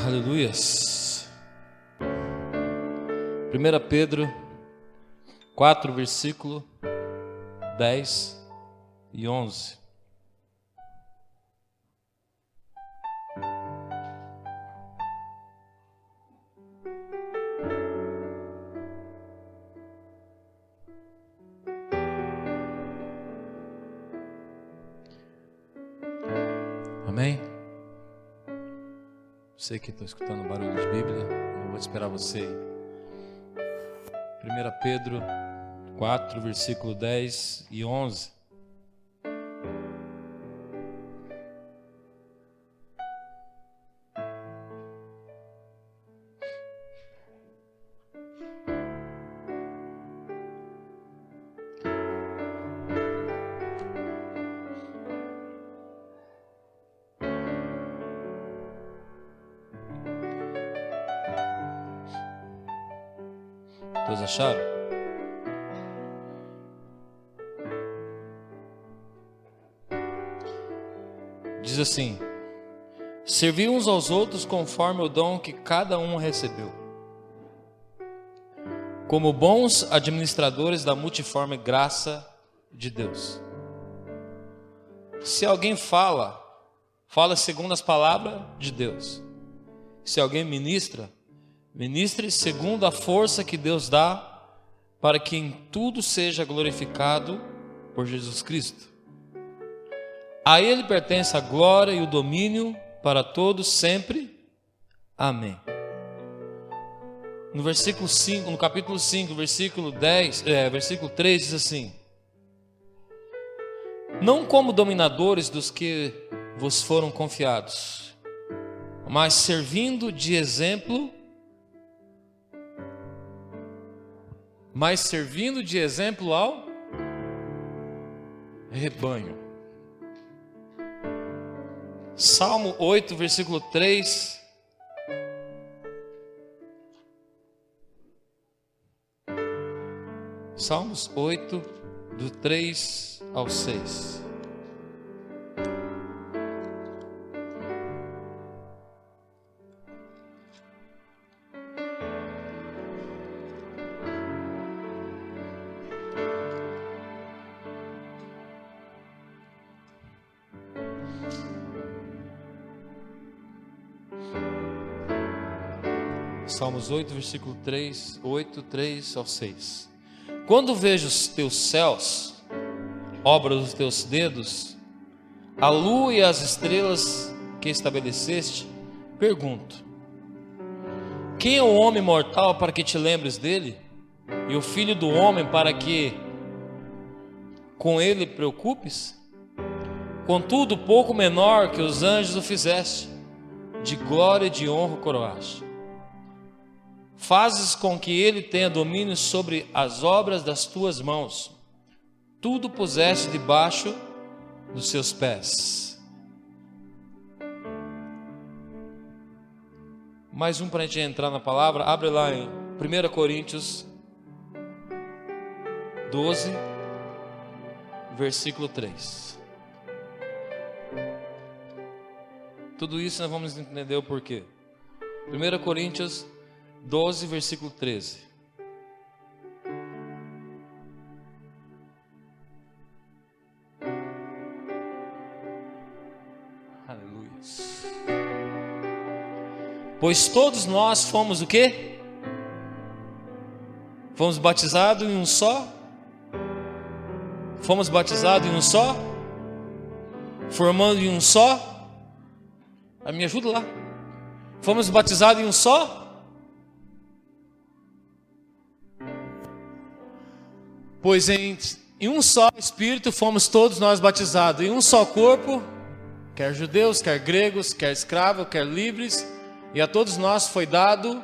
Aleluias. 1 Pedro 4, versículo 10 e 11. Amém? Sei que estou escutando barulho de Bíblia, eu vou esperar você aí. 1 Pedro 4, versículo 10 e 11. Todos acharam? Diz assim: servi uns aos outros conforme o dom que cada um recebeu, como bons administradores da multiforme graça de Deus. Se alguém fala segundo as palavras de Deus. Se alguém ministre segundo a força que Deus dá, para que em tudo seja glorificado por Jesus Cristo. A Ele pertence a glória e o domínio para todos sempre. Amém. No versículo 5, no capítulo 5, versículo 3 diz assim: não como dominadores dos que vos foram confiados, mas servindo de exemplo ao rebanho. Salmo 8, versículo 3. Salmos 8, do 3 ao 6. Salmos 8, versículo 3, 8, 3 ao 6. Quando vejo os teus céus, obra dos teus dedos, a lua e as estrelas que estabeleceste, pergunto: quem é o homem mortal para que te lembres dele? E o filho do homem para que com ele preocupes? Contudo, pouco menor que os anjos o fizeste, de glória e de honra o coroaste. Fazes com que ele tenha domínio sobre as obras das tuas mãos. Tudo puseste debaixo dos seus pés. Mais um para a gente entrar na palavra. Abre lá em 1 Coríntios 12, versículo 3. Tudo isso nós vamos entender o porquê. 1 Coríntios 12, versículo 13. Aleluia. Pois todos nós fomos o quê? Fomos batizados em um só? Fomos batizados em um só? Formando em um só? Me ajuda lá. Fomos batizados em um só? Pois em um só Espírito fomos todos nós batizados, em um só corpo, quer judeus, quer gregos, quer escravos, quer livres, e a todos nós foi dado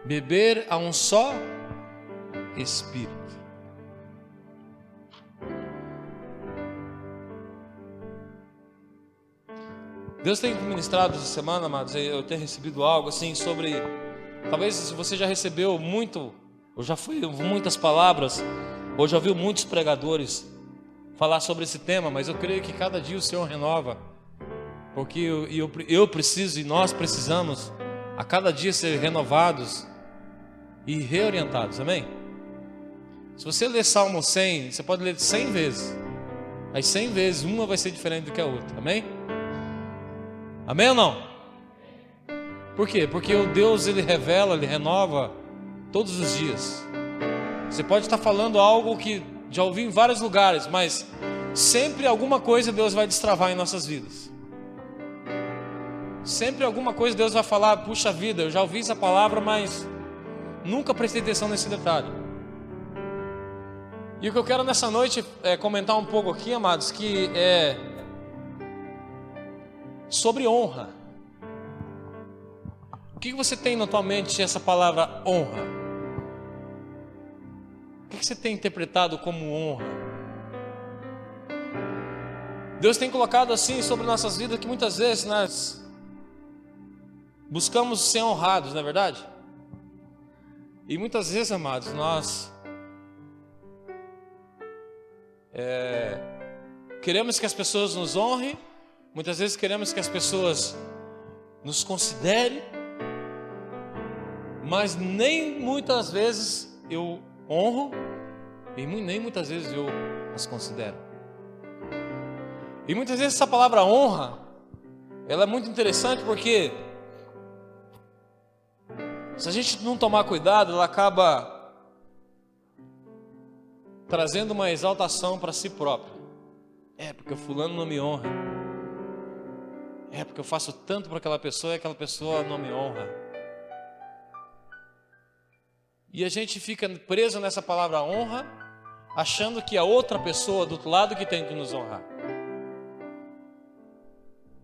beber a um só Espírito. Deus tem ministrado essa semana, amados, eu tenho recebido algo assim sobre, talvez você já recebeu muito, ou já foi muitas palavras, ou já ouviu muitos pregadores falar sobre esse tema, mas eu creio que cada dia o Senhor renova Porque eu preciso e nós precisamos a cada dia ser renovados e reorientados, amém? Se você ler Salmo 100, você pode ler 100 vezes. As 100 vezes, uma vai ser diferente do que a outra, amém? Amém ou não? Por quê? Porque o Deus, Ele revela, Ele renova todos os dias. Você pode estar falando algo que já ouvi em vários lugares, mas sempre alguma coisa Deus vai destravar em nossas vidas. Sempre alguma coisa Deus vai falar, puxa vida, eu já ouvi essa palavra, mas nunca prestei atenção nesse detalhe. E o que eu quero nessa noite é comentar um pouco aqui, amados, que é sobre honra. O que você tem na tua mente essa palavra honra? O que você tem interpretado como honra? Deus tem colocado assim sobre nossas vidas que muitas vezes nós buscamos ser honrados, não é verdade? E muitas vezes, amados, nós queremos que as pessoas nos honrem, muitas vezes queremos que as pessoas nos considerem, mas nem muitas vezes eu honro e nem muitas vezes eu as considero. E muitas vezes essa palavra honra, ela é muito interessante porque se a gente não tomar cuidado, ela acaba trazendo uma exaltação para si próprio. É porque o fulano não me honra. É porque eu faço tanto para aquela pessoa e aquela pessoa não me honra. E a gente fica preso nessa palavra honra, achando que a outra pessoa do outro lado que tem que nos honrar.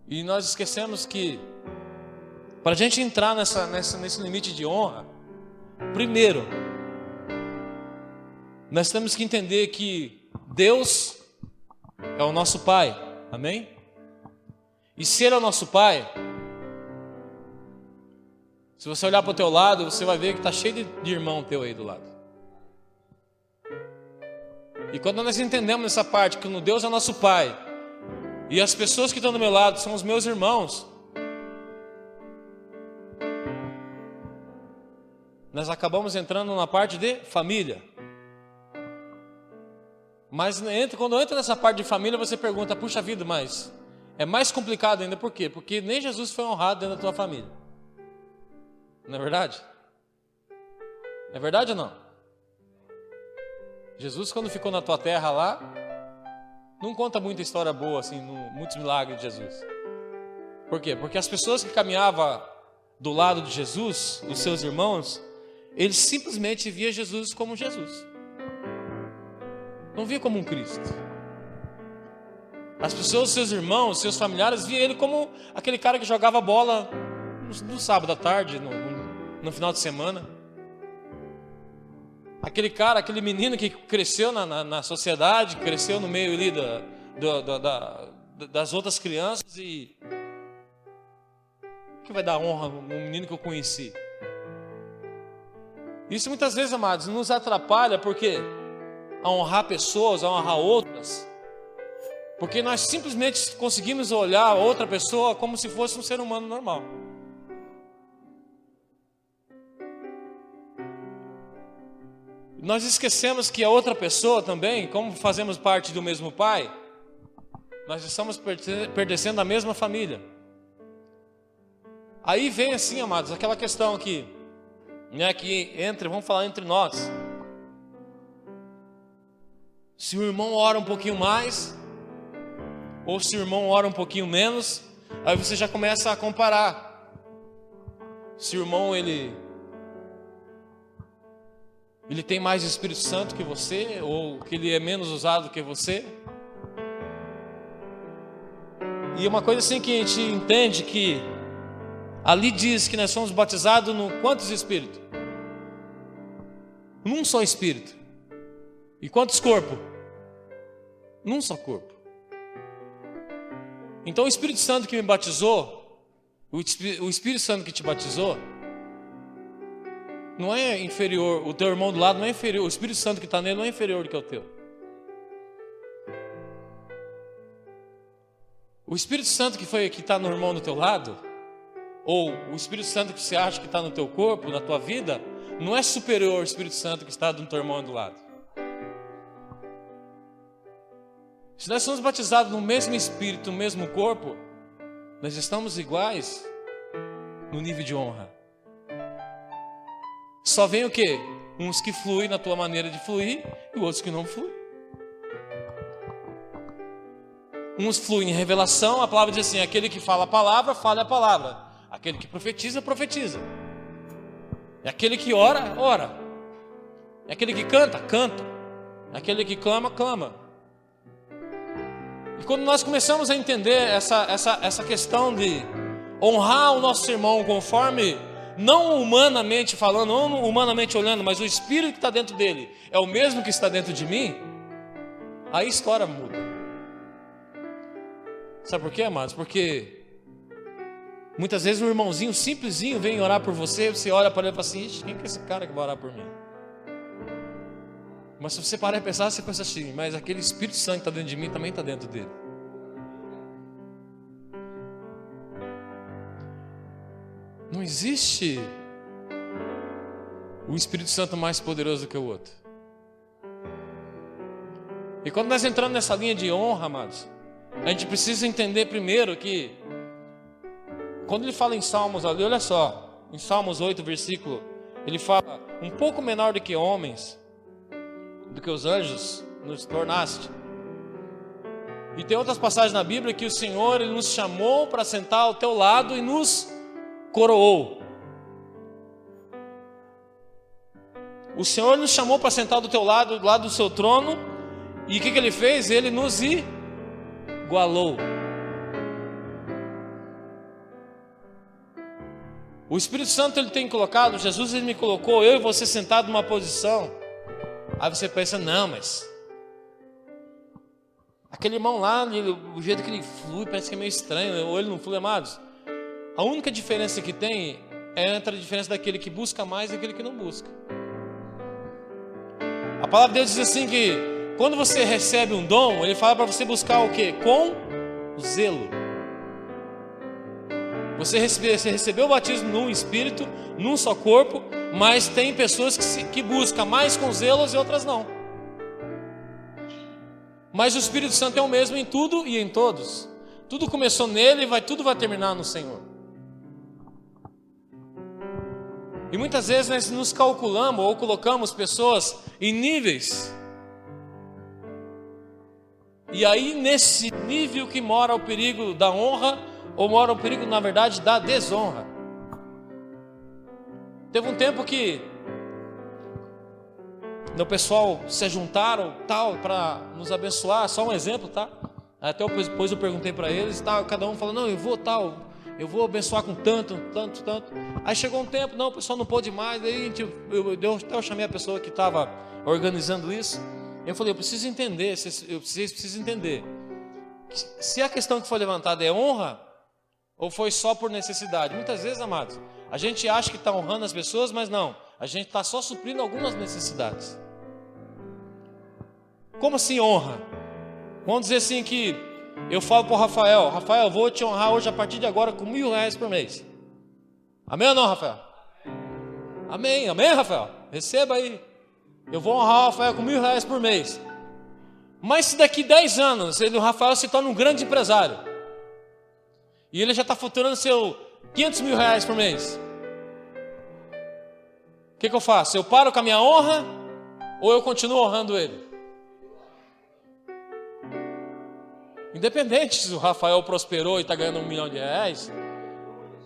E nós esquecemos que para a gente entrar nesse limite de honra, primeiro, nós temos que entender que Deus é o nosso Pai, amém? E se Ele é o nosso Pai, se você olhar para o teu lado, você vai ver que está cheio de irmão teu aí do lado. E quando nós entendemos essa parte, que Deus é nosso Pai, e as pessoas que estão do meu lado são os meus irmãos, nós acabamos entrando na parte de família. Mas quando entra nessa parte de família, você pergunta, puxa vida, mas é mais complicado ainda, por quê? Porque nem Jesus foi honrado dentro da tua família. Não é verdade? É verdade ou não? Jesus, quando ficou na tua terra lá, não conta muita história boa, assim, muitos milagres de Jesus. Por quê? Porque as pessoas que caminhavam do lado de Jesus, os seus irmãos, eles simplesmente viam Jesus como Jesus. Não via como um Cristo. As pessoas, seus irmãos, seus familiares, viam ele como aquele cara que jogava bola no sábado à tarde, no final de semana. Aquele cara, aquele menino que cresceu na sociedade, cresceu no meio ali das outras crianças e que vai dar honra um menino que eu conheci. Isso muitas vezes, amados, nos atrapalha porque a honrar pessoas, a honrar outras, porque nós simplesmente conseguimos olhar a outra pessoa como se fosse um ser humano normal. Nós esquecemos que a outra pessoa também, como fazemos parte do mesmo Pai, nós estamos pertencendo à mesma família. Aí vem assim, amados, aquela questão aqui, né, que vamos falar entre nós. Se o irmão ora um pouquinho mais, ou se o irmão ora um pouquinho menos, aí você já começa a comparar. Se o irmão ele tem mais Espírito Santo que você, ou que ele é menos usado que você. E uma coisa assim que a gente entende que ali diz que nós somos batizados no quantos espíritos? Num só espírito. E quantos corpos? Num só corpo. Então o Espírito Santo que me batizou, o Espírito Santo que te batizou, não é inferior, o teu irmão do lado não é inferior, o Espírito Santo que está nele não é inferior do que o teu. O Espírito Santo que está no irmão do teu lado, ou o Espírito Santo que você acha que está no teu corpo, na tua vida, não é superior ao Espírito Santo que está no teu irmão do lado. Se nós somos batizados no mesmo Espírito, no mesmo corpo, nós estamos iguais no nível de honra. Só vem o quê? Uns que fluem na tua maneira de fluir e outros que não fluem. Uns fluem em revelação, a palavra diz assim: aquele que fala a palavra, fala a palavra. Aquele que profetiza, profetiza. É aquele que ora, ora. É aquele que canta, canta. É aquele que clama, clama. E quando nós começamos a entender essa questão de honrar o nosso irmão conforme, não humanamente falando, não humanamente olhando, mas o Espírito que está dentro dele é o mesmo que está dentro de mim, aí a história muda. Sabe por quê, amados? Porque muitas vezes um irmãozinho simplesinho vem orar por você, você olha para ele e fala assim: ixi, quem que é esse cara que vai orar por mim? Mas se você parar e pensar, você pensa assim: mas aquele Espírito Santo que está dentro de mim também está dentro dele. Não existe o Espírito Santo mais poderoso do que o outro. E quando nós entramos nessa linha de honra, amados, a gente precisa entender primeiro que quando ele fala em Salmos ali, olha só, em Salmos 8, versículo, ele fala: um pouco menor do que homens, do que os anjos, nos tornaste. E tem outras passagens na Bíblia que o Senhor, Ele nos chamou para sentar ao teu lado e nos coroou. O Senhor nos chamou para sentar do teu lado, do lado do seu trono, e o que Ele fez? Ele nos igualou. O Espírito Santo Ele tem colocado, Jesus Ele me colocou, eu e você sentado numa posição. Aí você pensa: não, mas aquele irmão lá, o jeito que ele flui parece que é meio estranho, ou ele não flui, amados. A única diferença que tem é entre a diferença daquele que busca mais e daquele que não busca. A palavra de Deus diz assim que quando você recebe um dom, Ele fala para você buscar o quê? Com zelo. Você recebeu o batismo num Espírito, num só corpo, mas tem pessoas que buscam mais com zelos e outras não. Mas o Espírito Santo é o mesmo em tudo e em todos. Tudo começou nele e tudo vai terminar no Senhor. E muitas vezes nós nos calculamos ou colocamos pessoas em níveis. E aí nesse nível que mora o perigo da honra, ou mora o perigo, na verdade, da desonra. Teve um tempo que o pessoal se juntaram tal para nos abençoar, só um exemplo, tá? Até depois eu perguntei para eles, tá? Cada um falou: não, eu vou abençoar com tanto. Aí chegou um tempo, não, o pessoal não pôde mais. Aí eu chamei a pessoa que estava organizando isso. Eu falei: vocês precisam entender se a questão que foi levantada é honra ou foi só por necessidade. Muitas vezes, amados, a gente acha que está honrando as pessoas, mas não, a gente está só suprindo algumas necessidades. Como assim honra? Vamos dizer assim que eu falo para o Rafael: Rafael, eu vou te honrar hoje a partir de agora com R$1.000 por mês. Amém ou não, Rafael? Amém, amém, Rafael? Receba aí. Eu vou honrar o Rafael com R$1.000 por mês. Mas se daqui 10 anos o Rafael se torna um grande empresário e ele já está faturando seu R$500.000 por mês, o que eu faço? Eu paro com a minha honra ou eu continuo honrando ele? Independente se o Rafael prosperou e está ganhando R$1 milhão,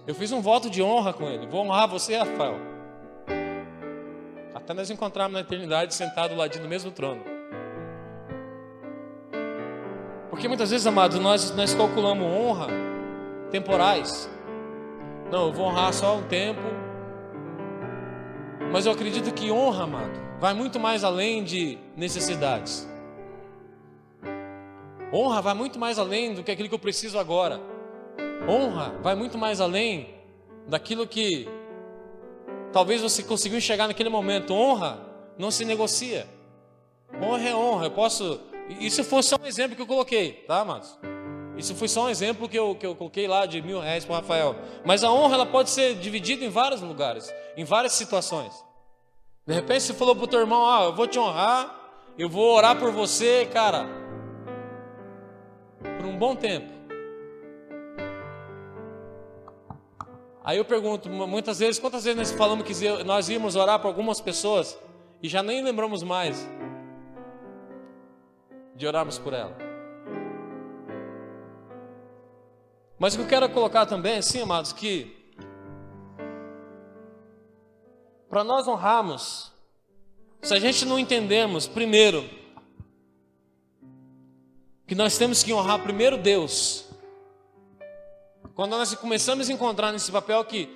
eu fiz um voto de honra com ele. Vou honrar você, Rafael, até nós encontrarmos na eternidade sentado lá no mesmo trono. Porque muitas vezes, amados, nós calculamos honra temporais. Não, eu vou honrar só um tempo. Mas eu acredito que honra, amado, vai muito mais além de necessidades. Honra vai muito mais além do que aquilo que eu preciso agora. Honra vai muito mais além daquilo que talvez você conseguiu enxergar naquele momento. Honra não se negocia. Honra é honra. Isso foi só um exemplo que eu coloquei, tá, amados? Isso foi só um exemplo que eu coloquei lá de R$ 1.000 para o Rafael. Mas a honra ela pode ser dividida em vários lugares, em várias situações. De repente você falou para o teu irmão, eu vou te honrar, eu vou orar por você, cara, por um bom tempo. Aí eu pergunto, muitas vezes, quantas vezes nós falamos que nós íamos orar por algumas pessoas e já nem lembramos mais de orarmos por ela. Mas o que eu quero colocar também, assim, amados, que para nós honrarmos, se a gente não entendermos, primeiro, que nós temos que honrar primeiro Deus. Quando nós começamos a encontrar nesse papel que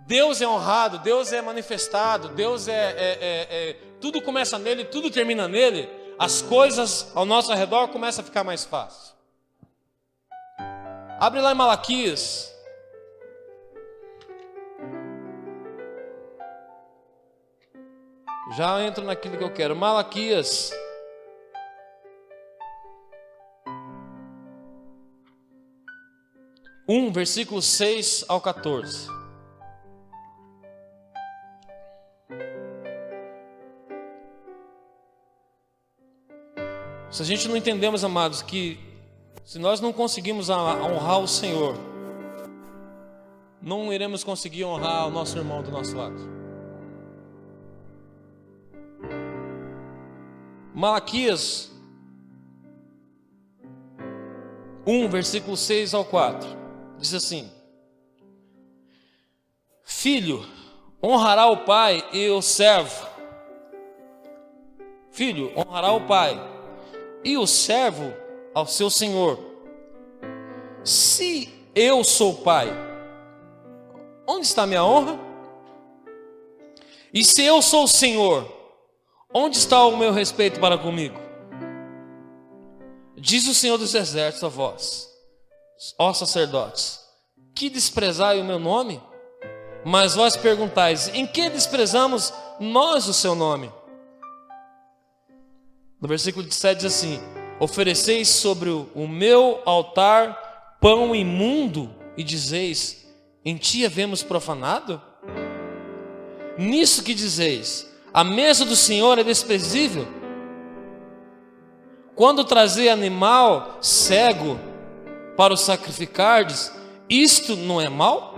Deus é honrado, Deus é manifestado, Deus tudo começa nele, tudo termina nele, as coisas ao nosso redor começam a ficar mais fácil. Abre lá em Malaquias. Já entro naquilo que eu quero. Malaquias. Versículos 6 ao 14. Se a gente não entendemos, amados, que se nós não conseguimos honrar o Senhor, não iremos conseguir honrar o nosso irmão do nosso lado. Malaquias 1, versículo 6 ao 4. Diz assim: Filho, honrará o pai e o servo. Filho, honrará o pai e o servo ao seu senhor. Se eu sou pai, onde está minha honra? E se eu sou o Senhor, onde está o meu respeito para comigo? Diz o Senhor dos Exércitos a vós, ó sacerdotes, que desprezai o meu nome? Mas vós perguntais, em que desprezamos nós o seu nome? No versículo 7 diz assim: ofereceis sobre o meu altar pão imundo e dizeis, em ti havemos profanado? Nisso que dizeis, a mesa do Senhor é desprezível? Quando trazei animal cego para o sacrificardes, isto não é mal?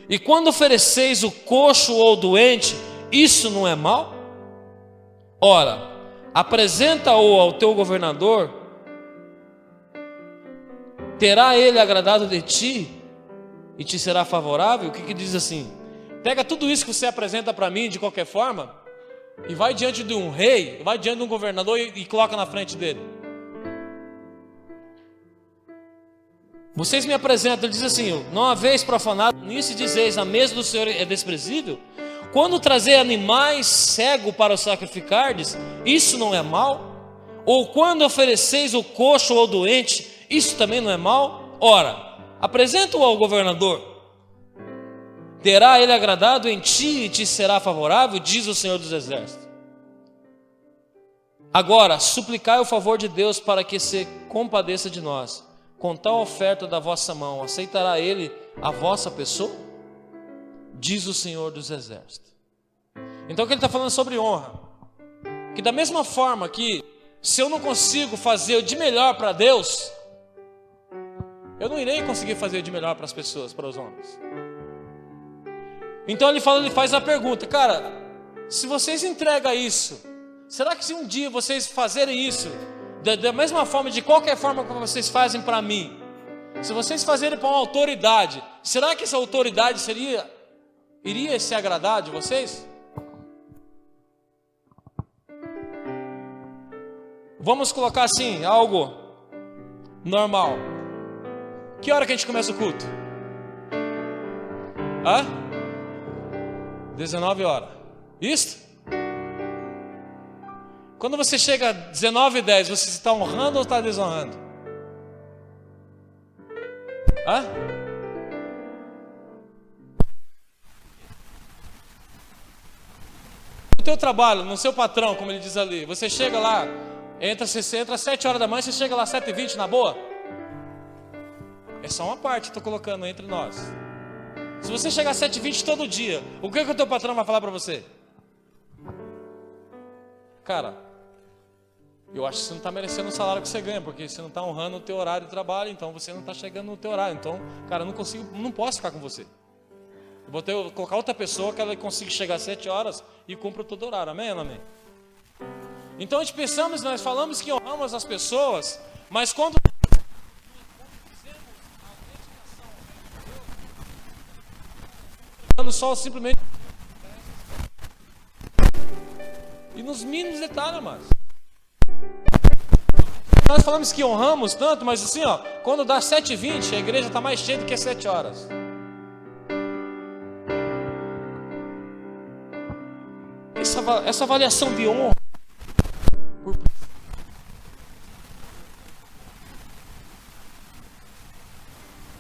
E quando ofereceis o coxo ou o doente, isso não é mal? Ora, apresenta-o ao teu governador, terá ele agradado de ti e te será favorável? O que diz assim? Pega tudo isso que você apresenta para mim de qualquer forma e vai diante de um rei, vai diante de um governador e coloca na frente dele. Vocês me apresentam, ele diz assim: não haveis profanado nisso e dizeis, a mesa do Senhor é desprezível? Quando trazer animais cegos para os sacrificardes, isso não é mal? Ou quando ofereceis o coxo ou o doente, isso também não é mal? Ora, apresenta-o ao governador, terá ele agradado em ti e te será favorável, diz o Senhor dos Exércitos. Agora, suplicai o favor de Deus para que se compadeça de nós. Com tal oferta da vossa mão, aceitará ele a vossa pessoa? Diz o Senhor dos Exércitos. Então o que ele está falando sobre honra? Que da mesma forma que se eu não consigo fazer de melhor para Deus, eu não irei conseguir fazer de melhor para as pessoas, para os homens. Então ele faz a pergunta: cara, se vocês entregam isso, será que se um dia vocês fazerem isso, da mesma forma, de qualquer forma que vocês fazem para mim, se vocês fazerem para uma autoridade, será que essa autoridade iria se agradar de vocês? Vamos colocar assim, algo normal. Que hora que a gente começa o culto? 19 horas. Isso? Quando você chega a 19h10, você está honrando ou está desonrando? No teu trabalho, no seu patrão, como ele diz ali, você chega lá, Você entra às 7 horas da manhã, você chega lá às 7h20, na boa? É só uma parte que eu estou colocando entre nós. Se você chegar às 7h20 todo dia, o que o teu patrão vai falar para você? Cara, eu acho que você não está merecendo o salário que você ganha, porque você não está honrando o teu horário de trabalho, então você não está chegando no teu horário. Então, cara, eu não posso ficar com você. Eu vou colocar outra pessoa que ela consiga chegar às 7 horas e cumpra todo o horário. Amém ou amém? Então nós falamos que honramos as pessoas, mas quando só simplesmente e nos mínimos detalhes, amados. Nós falamos que honramos tanto, mas assim, ó, quando dá 7h20, a igreja está mais cheia do que 7 horas. Essa avaliação de honra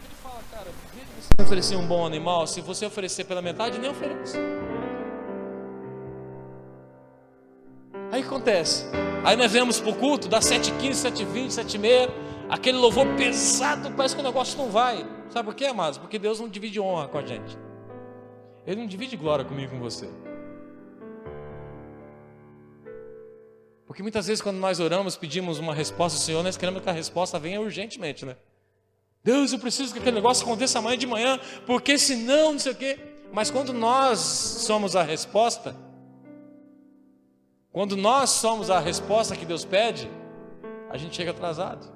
ele fala, cara, você oferecer um bom animal, se você oferecer pela metade, nem oferece. Aí o que acontece? Aí nós vemos pro culto, dá 7h15, 7h20, 7h30, aquele louvor pesado, parece que o negócio não vai. Sabe por quê, amados? Porque Deus não divide honra com a gente. Ele não divide glória comigo e com você. Porque muitas vezes quando nós oramos, pedimos uma resposta ao Senhor, nós queremos que a resposta venha urgentemente, né? Deus, eu preciso que aquele negócio aconteça amanhã de manhã, porque senão, não sei o quê. Mas quando nós somos a resposta, que Deus pede, a gente chega atrasado.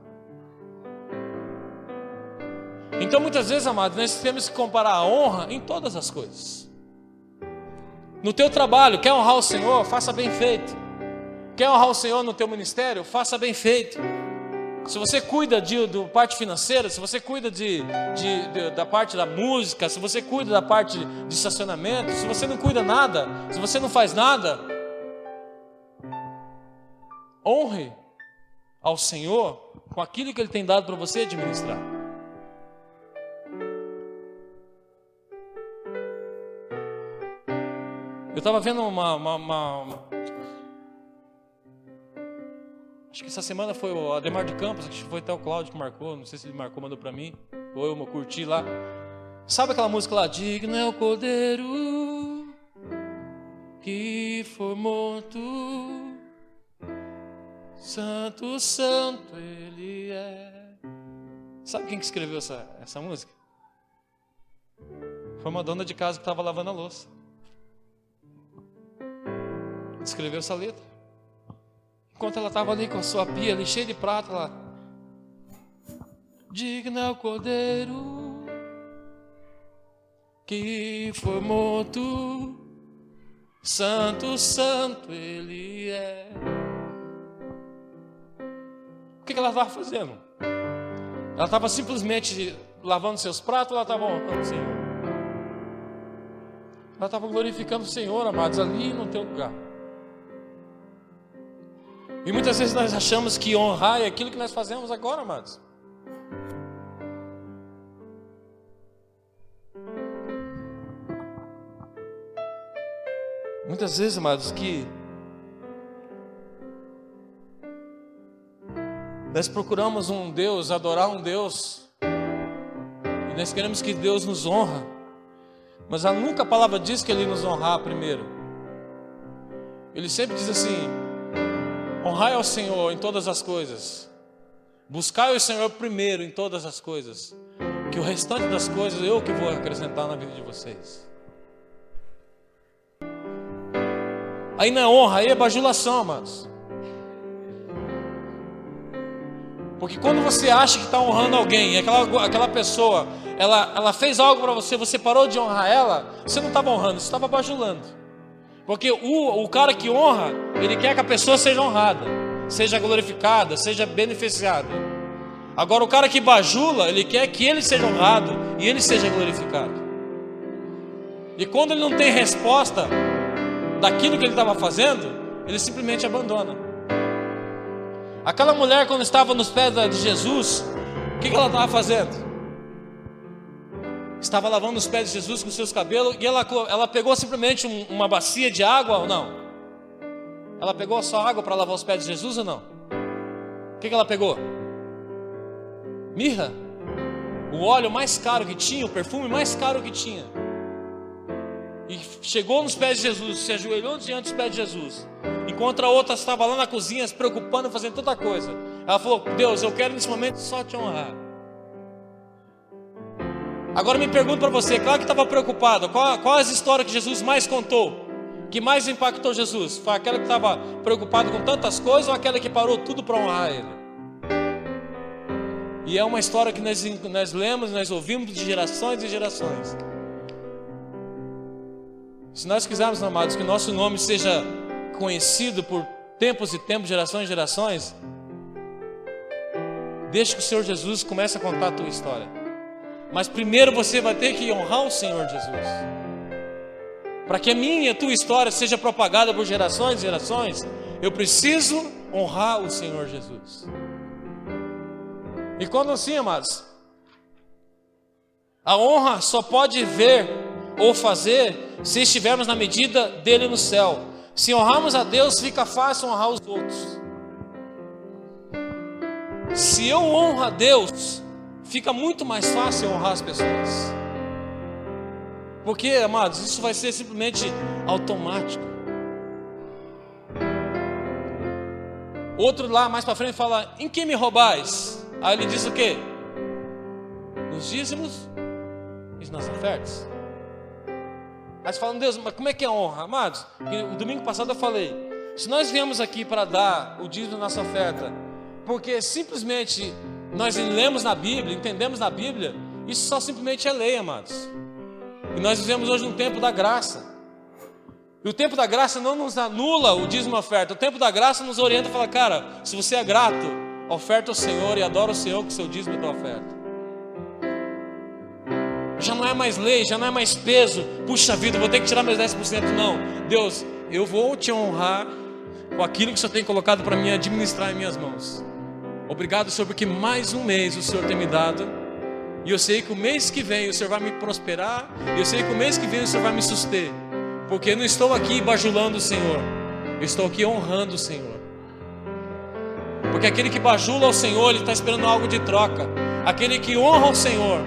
Então muitas vezes, amados, nós temos que comparar a honra em todas as coisas. No teu trabalho, quer honrar o Senhor? Faça bem feito. Quer honrar o Senhor no teu ministério? Faça bem feito. Se você cuida da parte financeira, se você cuida da parte da música, se você cuida da parte de estacionamento, se você não cuida nada, se você não faz nada, honre ao Senhor com aquilo que Ele tem dado para você administrar. Eu estava vendo acho que essa semana foi o Ademar de Campos, acho que foi até o Cláudio que marcou, não sei se ele marcou, mandou para mim, ou eu curti lá. Sabe aquela música lá? Digno é o Cordeiro que foi morto, Santo, Santo Ele é. Sabe quem que escreveu essa música? Foi uma dona de casa que estava lavando a louça. Escreveu essa letra. Enquanto ela estava ali com a sua pia ali cheia de prata, ela: digno é o Cordeiro que foi morto, Santo, Santo Ele é. O que ela estava fazendo? Ela estava simplesmente lavando seus pratos, ou ela estava honrando o Senhor? Ela estava glorificando o Senhor, amados, ali no teu lugar. E muitas vezes nós achamos que honrar é aquilo que nós fazemos agora, amados. Muitas vezes, amados, que nós procuramos um Deus, adorar um Deus, e nós queremos que Deus nos honra, mas nunca a palavra diz que Ele nos honrar primeiro. Ele sempre diz assim: honrai ao Senhor em todas as coisas, buscai o Senhor primeiro em todas as coisas, que o restante das coisas eu que vou acrescentar na vida de vocês. Aí não é honra, aí é bajulação, amados. Porque quando você acha que está honrando alguém, aquela pessoa, ela fez algo para você, você parou de honrar ela, você não estava honrando, você estava bajulando. Porque o cara que honra, ele quer que a pessoa seja honrada, seja glorificada, seja beneficiada. Agora o cara que bajula, ele quer que ele seja honrado e ele seja glorificado. E quando ele não tem resposta daquilo que ele estava fazendo, ele simplesmente abandona. Aquela mulher, quando estava nos pés de Jesus, o que ela estava fazendo? Estava lavando os pés de Jesus com seus cabelos, e ela pegou simplesmente uma bacia de água ou não? Ela pegou só água para lavar os pés de Jesus ou não? que ela pegou? Mirra, o óleo mais caro que tinha, o perfume mais caro que tinha. E chegou nos pés de Jesus, se ajoelhou diante dos pés de Jesus. Enquanto a outra estava lá na cozinha se preocupando, fazendo tanta coisa. Ela falou: Deus, eu quero nesse momento só te honrar. Agora me pergunto para você, claro que estava preocupado, qual as histórias que Jesus mais contou, que mais impactou Jesus? Foi aquela que estava preocupado com tantas coisas ou aquela que parou tudo para honrar Ele? E é uma história que nós lemos, nós ouvimos de gerações e gerações. Se nós quisermos, amados, que nosso nome seja conhecido por tempos e tempos, gerações e gerações, deixe que o Senhor Jesus comece a contar a tua história. Mas primeiro você vai ter que honrar o Senhor Jesus. Para que a minha e a tua história seja propagada por gerações e gerações, eu preciso honrar o Senhor Jesus. E quando assim, amados, a honra só pode ver ou fazer se estivermos na medida dele no céu. Se honrarmos a Deus, fica fácil honrar os outros. Se eu honro a Deus, fica muito mais fácil honrar as pessoas. Porque, amados, isso vai ser simplesmente automático. Outro lá mais para frente fala: em que me roubais? Aí ele diz o quê? Nos dízimos e nas ofertas. Aí você fala: Deus, mas como é que é a honra? Amados, o domingo passado eu falei, se nós viemos aqui para dar o dízimo da nossa oferta, porque simplesmente nós lemos na Bíblia, entendemos na Bíblia, isso só simplesmente é lei, amados. E nós vivemos hoje no tempo da graça. E o tempo da graça não nos anula o dízimo e a oferta. O tempo da graça nos orienta e fala: cara, se você é grato, oferta ao Senhor e adora o Senhor com seu dízimo e tua oferta. Já não é mais lei, já não é mais peso. Puxa vida, vou ter que tirar meus 10%. Não, Deus, eu vou te honrar com aquilo que o Senhor tem colocado para mim administrar em minhas mãos. Obrigado, Senhor, porque mais um mês o Senhor tem me dado. E eu sei que o mês que vem o Senhor vai me prosperar. E eu sei que o mês que vem o Senhor vai me suster. Porque eu não estou aqui bajulando o Senhor, eu estou aqui honrando o Senhor. Porque aquele que bajula ao Senhor, ele está esperando algo de troca. Aquele que honra o Senhor,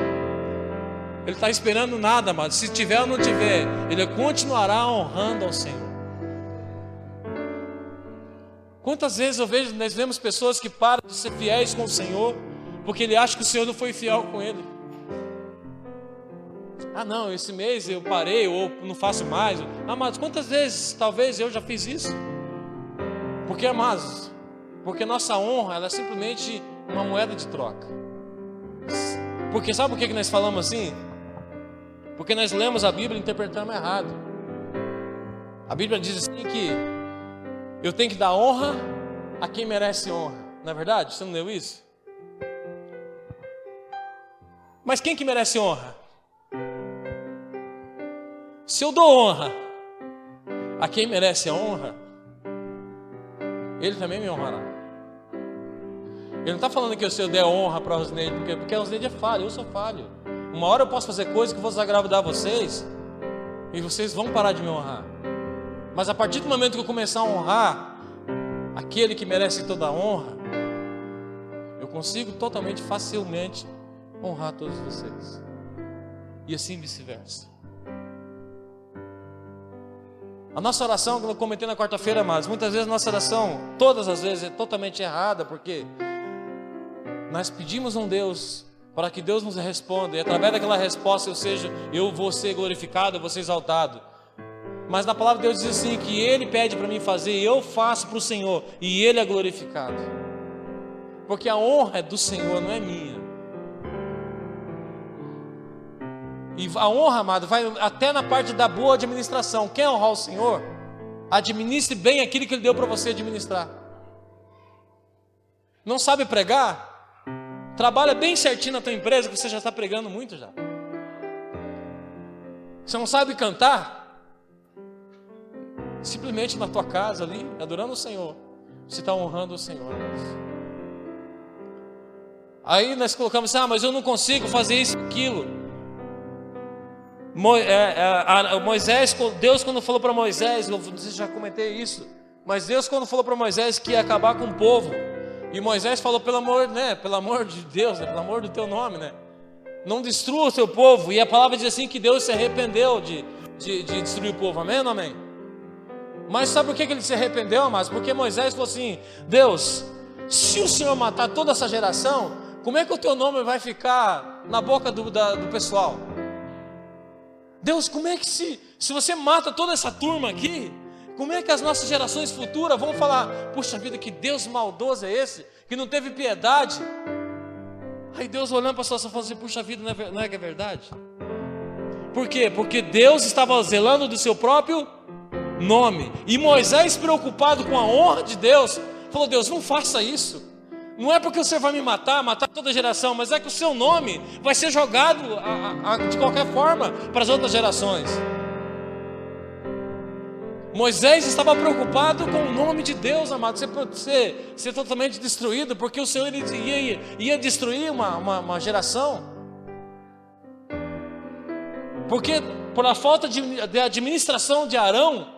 ele está esperando nada, mas se tiver ou não tiver, ele continuará honrando ao Senhor. Quantas vezes nós vemos pessoas que param de ser fiéis com o Senhor, porque ele acha que o Senhor não foi fiel com ele. Ah não, esse mês eu parei, ou não faço mais. Amados, quantas vezes talvez eu já fiz isso? Porque, amados, porque nossa honra, ela é simplesmente uma moeda de troca. Porque sabe por que nós falamos assim? Porque nós lemos a Bíblia e interpretamos errado. A Bíblia diz assim que eu tenho que dar honra a quem merece honra. Não é verdade? Você não leu isso? Mas quem que merece honra? Se eu dou honra a quem merece a honra, ele também me honrará. Ele não está falando que se eu der honra para a Rosineide, porque a Rosineide é falha, eu sou falho. Uma hora eu posso fazer coisas que vou desagradar vocês, e vocês vão parar de me honrar. Mas a partir do momento que eu começar a honrar aquele que merece toda a honra, eu consigo totalmente, facilmente honrar todos vocês. E assim vice-versa. A nossa oração, como eu comentei na quarta-feira, amados, muitas vezes a nossa oração, todas as vezes, é totalmente errada, porque nós pedimos a um Deus para que Deus nos responda, e através daquela resposta eu vou ser glorificado, eu vou ser exaltado. Mas na palavra de Deus diz assim, que Ele pede para mim fazer, e eu faço para o Senhor, e Ele é glorificado. Porque a honra é do Senhor, não é minha. E a honra, amado, vai até na parte da boa administração. Quer honrar o Senhor? Administre bem aquilo que Ele deu para você administrar. Não sabe pregar? Trabalha bem certinho na tua empresa, que você já está pregando muito já. Você não sabe cantar? Simplesmente na tua casa ali, adorando o Senhor, você está honrando o Senhor. Aí nós colocamos assim: mas eu não consigo fazer isso e aquilo. Moisés, Deus quando falou para Moisés, não sei se já comentei isso, mas Deus quando falou para Moisés que ia acabar com o povo, E Moisés falou, pelo amor de Deus, pelo amor do teu nome, não destrua o teu povo. E a palavra diz assim que Deus se arrependeu de destruir o povo, amém ou não amém? Mas sabe por que ele se arrependeu, amados? Porque Moisés falou assim, Deus, se o Senhor matar toda essa geração, como é que o teu nome vai ficar na boca do pessoal? Deus, como é que se você mata toda essa turma aqui, como é que as nossas gerações futuras vão falar, puxa vida, que Deus maldoso é esse, que não teve piedade? Aí Deus olhando para a situação falando assim, puxa vida, não é que é verdade? Por quê? Porque Deus estava zelando do seu próprio nome. E Moisés, preocupado com a honra de Deus, falou, Deus, não faça isso. Não é porque o Senhor vai me matar toda a geração, mas é que o seu nome vai ser jogado de qualquer forma para as outras gerações. Moisés estava preocupado com o nome de Deus, amado, ser totalmente destruído, porque o Senhor ia destruir uma geração. Porque por a falta de administração de Arão,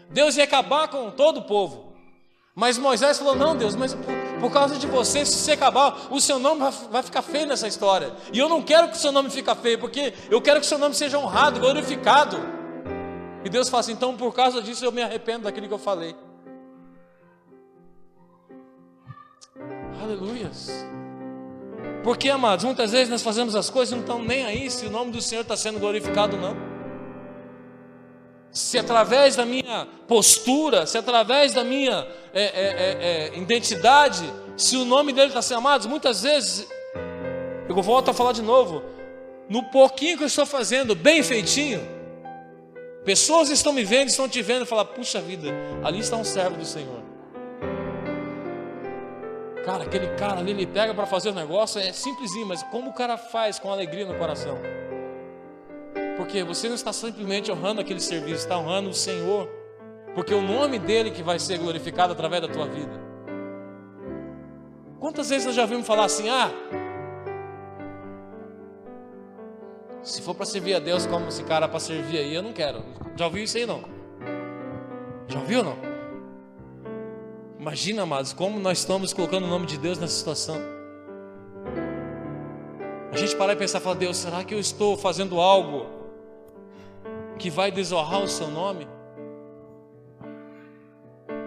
Deus ia acabar com todo o povo. Mas Moisés falou, não Deus, mas por causa de você, se você acabar, o seu nome vai ficar feio nessa história. E eu não quero que o seu nome fique feio, porque eu quero que o seu nome seja honrado, glorificado. E Deus fala assim, então por causa disso eu me arrependo daquilo que eu falei. Aleluias. Porque, amados, muitas vezes nós fazemos as coisas e não estamos nem aí se o nome do Senhor está sendo glorificado ou não. Se através da minha postura, se através da minha identidade, se o nome dele está sendo amado, muitas vezes, eu volto a falar de novo, no pouquinho que eu estou fazendo, bem feitinho, pessoas estão me vendo, estão te vendo e falam, puxa vida, ali está um servo do Senhor. Cara, aquele cara ali, ele pega para fazer o negócio, é simplesinho, mas como o cara faz com alegria no coração? Porque você não está simplesmente honrando aquele serviço, está honrando o Senhor, porque o nome dele que vai ser glorificado através da tua vida. Quantas vezes nós já ouvimos falar assim, se for para servir a Deus como esse cara para servir aí, eu não quero. Já ouviu isso aí não? Já ouviu ou não? Imagina, amados, como nós estamos colocando o nome de Deus nessa situação. A gente parar e pensar, falar, Deus, será que eu estou fazendo algo que vai desonrar o seu nome?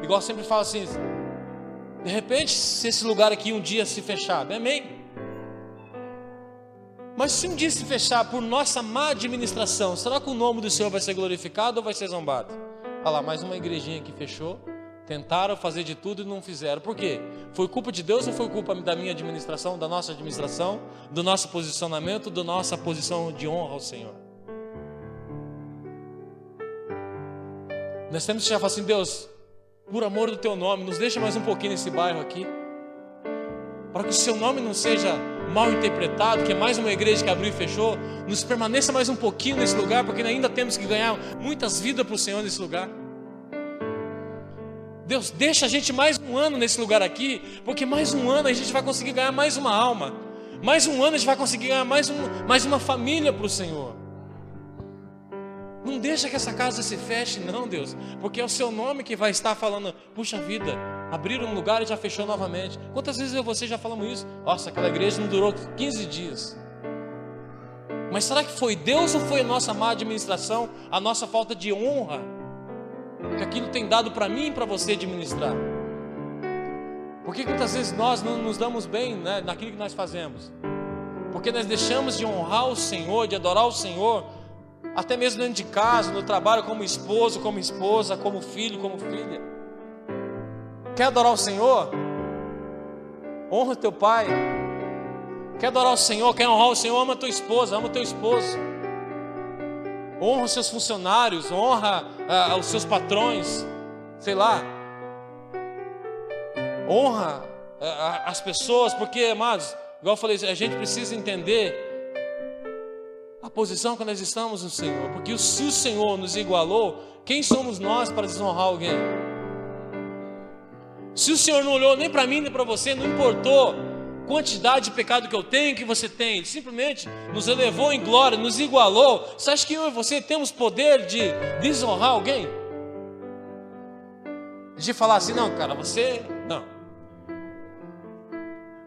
Igual sempre falo assim, de repente, se esse lugar aqui um dia se fechar, amém? Mas se um dia se fechar por nossa má administração, será que o nome do Senhor vai ser glorificado ou vai ser zombado? Olha lá, mais uma igrejinha que fechou, tentaram fazer de tudo e não fizeram. Por quê? Foi culpa de Deus ou foi culpa da minha administração, da nossa administração, do nosso posicionamento, da nossa posição de honra ao Senhor? Nós temos que já falar assim, Deus, por amor do teu nome, nos deixa mais um pouquinho nesse bairro aqui, para que o seu nome não seja mal interpretado, que é mais uma igreja que abriu e fechou, nos permaneça mais um pouquinho nesse lugar, porque ainda temos que ganhar muitas vidas para o Senhor nesse lugar. Deus, deixa a gente mais um ano nesse lugar aqui, porque mais um ano a gente vai conseguir ganhar mais uma alma, mais um ano a gente vai conseguir ganhar mais uma família para o Senhor. Não deixa que essa casa se feche não, Deus, porque é o seu nome que vai estar falando, puxa vida, abriram um lugar e já fechou novamente. Quantas vezes eu e você já falamos isso? Nossa, aquela igreja não durou 15 dias. Mas será que foi Deus ou foi a nossa má administração, a nossa falta de honra, que aquilo tem dado para mim e para você administrar? Porque muitas vezes nós não nos damos bem, naquilo que nós fazemos, porque nós deixamos de honrar o Senhor, de adorar o Senhor, até mesmo dentro de casa, no trabalho, como esposo, como esposa, como filho, como filha. Quer adorar o Senhor? Honra teu pai. Quer adorar o Senhor? Quer honrar o Senhor? Ama tua esposa, ama teu esposo. Honra os seus funcionários, honra os seus patrões, sei lá. Honra as pessoas, porque, amados, igual eu falei, a gente precisa entender a posição que nós estamos no Senhor, porque se o Senhor nos igualou, quem somos nós para desonrar alguém? Se o Senhor não olhou nem para mim nem para você, não importou quantidade de pecado que eu tenho, que você tem, Ele simplesmente nos elevou em glória, nos igualou. Você acha que eu e você temos poder de desonrar alguém? De falar assim, não cara, você, não.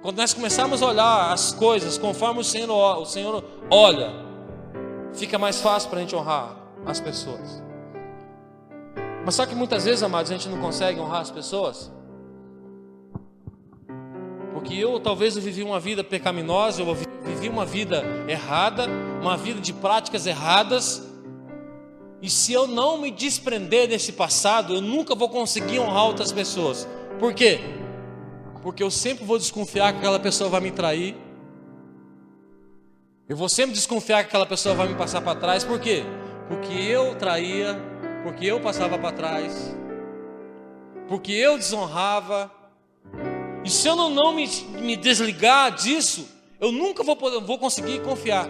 quando nós começarmos a olhar as coisas conforme o Senhor olha, fica mais fácil para a gente honrar as pessoas. Mas só que muitas vezes, amados, a gente não consegue honrar as pessoas, porque talvez eu vivi uma vida pecaminosa, eu vivi uma vida errada, uma vida de práticas erradas, e se eu não me desprender desse passado, eu nunca vou conseguir honrar outras pessoas. Por quê? Porque eu sempre vou desconfiar que aquela pessoa vai me trair. Eu vou sempre desconfiar que aquela pessoa vai me passar para trás. Por quê? Porque eu traía, porque eu passava para trás, porque eu desonrava. E se eu não me desligar disso, eu nunca vou conseguir confiar.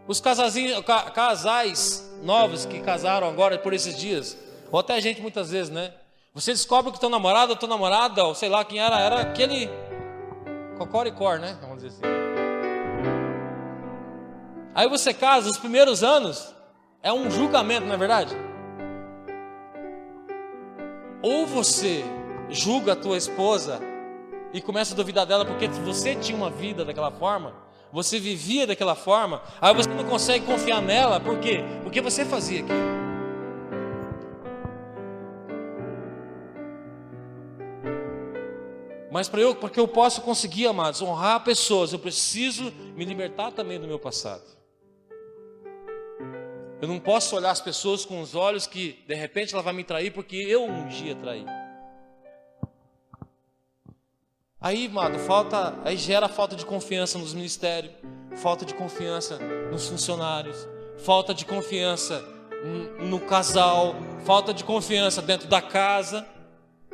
Os casais novos que casaram agora por esses dias, ou até a gente muitas vezes, né? Você descobre que teu namorado ou tua namorada, ou sei lá quem era aquele cocoricor, né? Vamos dizer assim. Aí você casa, os primeiros anos é um julgamento, não é verdade? Ou você julga a tua esposa e começa a duvidar dela porque você tinha uma vida daquela forma, você vivia daquela forma, aí você não consegue confiar nela, por quê? Porque você fazia aquilo. Mas para que eu possa conseguir, amados, honrar pessoas, eu preciso me libertar também do meu passado. Eu não posso olhar as pessoas com os olhos que de repente ela vai me trair porque eu um dia traí. Aí, amado, aí gera falta de confiança nos ministérios, falta de confiança nos funcionários, falta de confiança no casal, falta de confiança dentro da casa.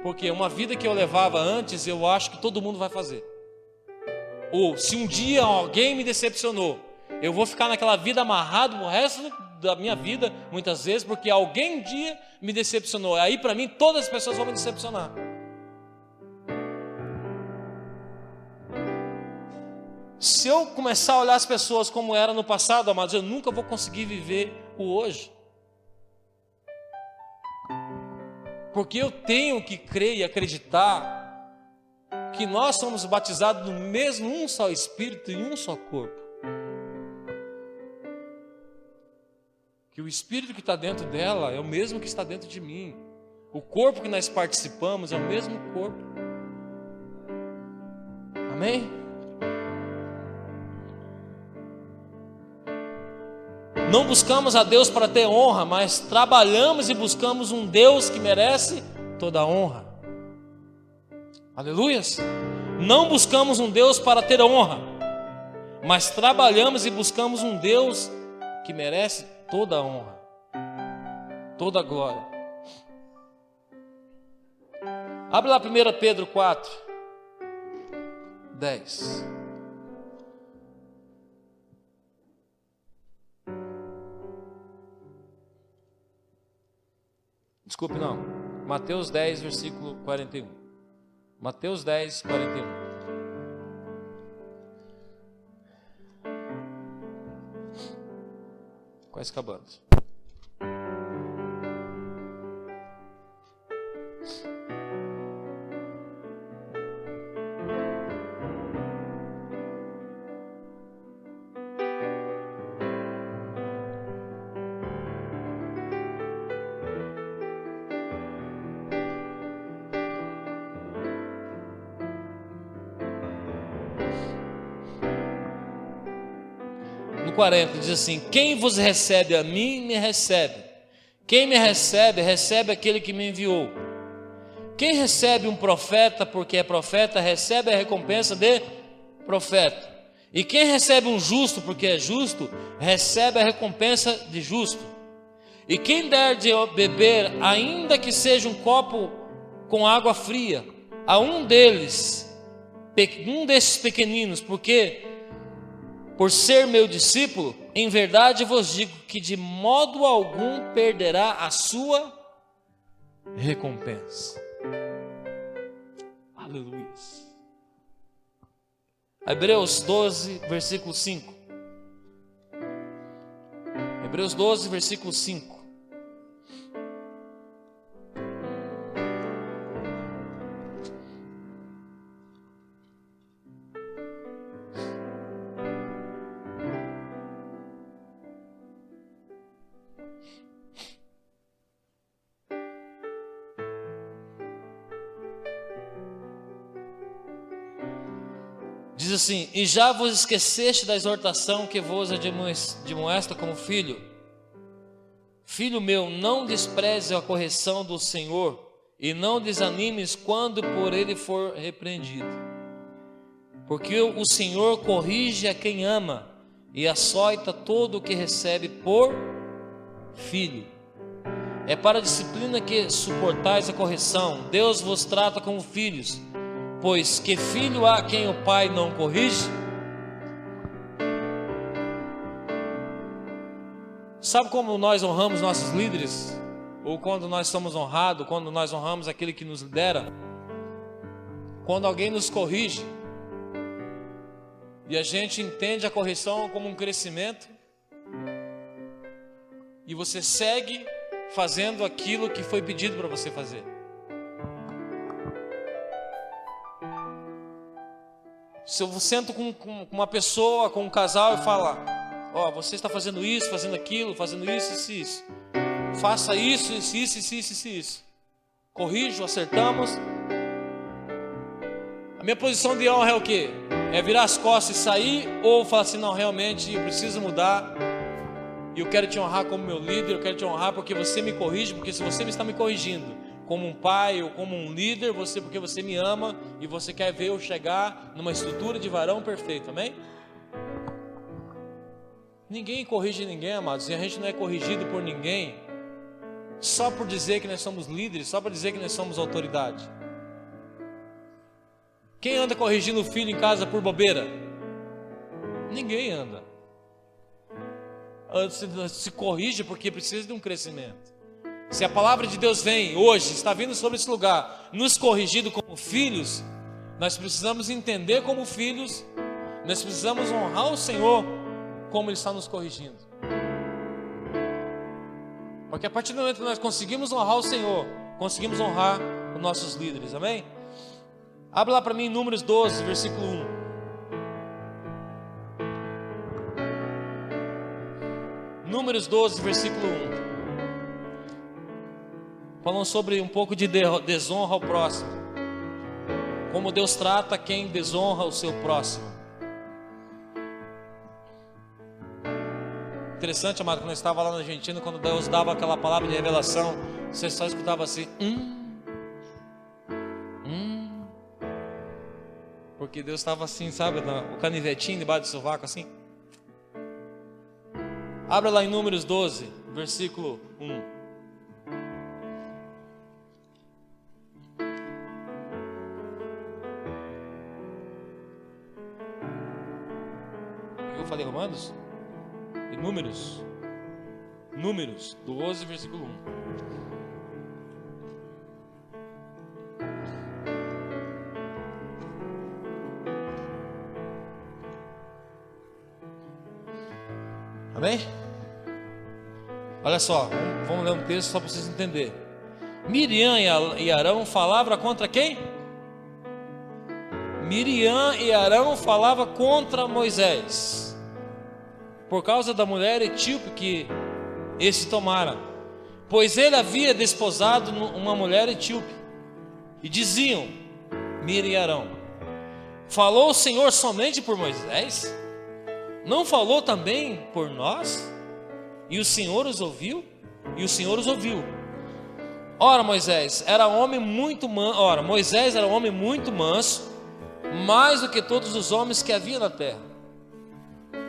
Porque uma vida que eu levava antes, eu acho que todo mundo vai fazer. Ou se um dia alguém me decepcionou, eu vou ficar naquela vida amarrado o resto da minha vida, muitas vezes, porque alguém um dia me decepcionou. Aí para mim todas as pessoas vão me decepcionar. Se eu começar a olhar as pessoas como era no passado, amados, eu nunca vou conseguir viver o hoje. Porque eu tenho que crer e acreditar que nós somos batizados no mesmo um só Espírito e um só corpo. Que o Espírito que está dentro dela é o mesmo que está dentro de mim. O corpo que nós participamos é o mesmo corpo. Amém? Não buscamos a Deus para ter honra, mas trabalhamos e buscamos um Deus que merece toda a honra. Aleluias! Não buscamos um Deus para ter honra, mas trabalhamos e buscamos um Deus que merece toda a honra, toda a glória. Abre lá 1 Pedro 4, 10. Desculpe, não. Mateus 10, versículo 41. Mateus 10, 41. Quase acabando. No 40 diz assim: quem vos recebe a mim, me recebe. Quem me recebe, recebe aquele que me enviou. Quem recebe um profeta, porque é profeta, recebe a recompensa de profeta. E quem recebe um justo, porque é justo, recebe a recompensa de justo. E quem der de beber, ainda que seja um copo com água fria, a um desses pequeninos, por ser meu discípulo, em verdade vos digo que de modo algum perderá a sua recompensa. Aleluia. Hebreus 12, versículo 5. Hebreus 12, versículo 5. Diz assim: e já vos esqueceste da exortação que vos admoesta como filho? Filho meu, não despreze a correção do Senhor, e não desanimes quando por ele for repreendido. Porque o Senhor corrige a quem ama, e açoita todo o que recebe por filho. É para a disciplina que suportais a correção. Deus vos trata como filhos. Pois que filho há quem o pai não corrige? Sabe como nós honramos nossos líderes? Ou quando nós somos honrados, quando nós honramos aquele que nos lidera? Quando alguém nos corrige e a gente entende a correção como um crescimento, e você segue fazendo aquilo que foi pedido para você fazer. Se eu sento com uma pessoa, com um casal e falo: ó, você está fazendo isso, fazendo aquilo, fazendo isso, isso. Faça isso, isso. Corrijo, acertamos. A minha posição de honra é o quê? É virar as costas e sair, ou falar assim: não, realmente eu preciso mudar, e eu quero te honrar como meu líder, eu quero te honrar porque você me corrige, porque se você me está me corrigindo como um pai ou como um líder, porque você me ama e você quer ver eu chegar numa estrutura de varão perfeito, amém? Ninguém corrige ninguém, amados, e a gente não é corrigido por ninguém só por dizer que nós somos líderes, só por dizer que nós somos autoridade. Quem anda corrigindo o filho em casa por bobeira? Ninguém anda. Se corrige porque precisa de um crescimento. Se a palavra de Deus vem hoje, está vindo sobre esse lugar, nos corrigindo como filhos, nós precisamos entender como filhos, nós precisamos honrar o Senhor como Ele está nos corrigindo. Porque a partir do momento que nós conseguimos honrar o Senhor, conseguimos honrar os nossos líderes, amém? Abre lá para mim em Números 12, versículo 1. Números 12, versículo 1. Falando sobre um pouco de desonra ao próximo. Como Deus trata quem desonra o seu próximo. Interessante, amado, quando eu estava lá na Argentina, quando Deus dava aquela palavra de revelação, você só escutava assim: Porque Deus estava assim, sabe, o canivetinho debaixo do sovaco assim. Abra lá em Números 12, versículo 1. Eu falei Romanos? E Números? Números 12, versículo 1. Amém? Olha só, vamos ler um texto só para vocês entenderem. Miriam e Arão falavam contra quem? Miriam e Arão falavam contra Moisés, por causa da mulher etíope que esse tomara, pois ele havia desposado uma mulher etíope. E diziam, Miriam e Arão: falou o Senhor somente por Moisés? Não falou também por nós? E o Senhor os ouviu? E o Senhor os ouviu. Ora, Moisés era homem muito manso, mais do que todos os homens que havia na terra.